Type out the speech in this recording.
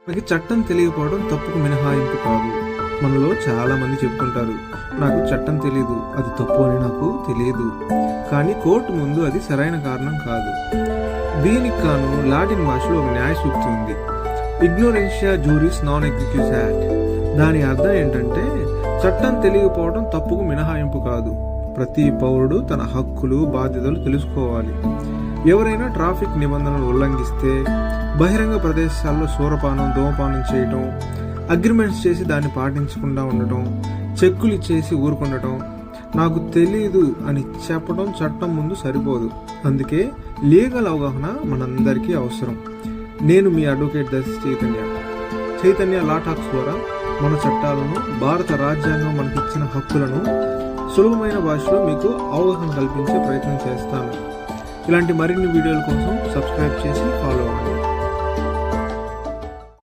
మనకి చట్టం తెలియకపోవడం తప్పుకు మినహాయింపు కాదు. మనలో చాలా మంది చెప్తుంటారు, నాకు చట్టం తెలియదు, అది తప్పు అని నాకు తెలియదు. కానీ కోర్టు ముందు అది సరైన కారణం కాదు. దీనికి కాను లాటిన్ భాషలో ఒక న్యాయ సూక్తి ఉంది, ఇగ్నోరెన్షియా జూరిస్ నాన్ ఎగ్జిక్యూస్ యాక్ట్. దాని అర్థం ఏంటంటే చట్టం తెలియకపోవడం తప్పుకు మినహాయింపు కాదు. ప్రతి పౌరుడు తన హక్కులు బాధ్యతలు తెలుసుకోవాలి. ఎవరైనా ట్రాఫిక్ నిబంధనలు ఉల్లంఘిస్తే, బహిరంగ ప్రదేశాల్లో సూరపానం ధూమపానం చేయటం, అగ్రిమెంట్స్ చేసి దాన్ని పాటించకుండా ఉండటం, చెక్కులు ఇచ్చేసి ఊరుకుండటం, నాకు తెలీదు అని చెప్పడం చట్టం ముందు సరిపోదు. అందుకే లీగల్ అవగాహన మనందరికీ అవసరం. నేను మీ అడ్వకేట్ దర్శి చైతన్య లా టాక్స్ ద్వారా మన చట్టాలను, భారత రాజ్యాంగం మనకిచ్చిన హక్కులను సులభమైన భాషలో మీకు అవగాహన కల్పించే ప్రయత్నం చేస్తాను. ఇలాంటి మరిన్ని వీడియోల కోసం సబ్స్క్రైబ్ చేసి ఫాలో అవ్వండి.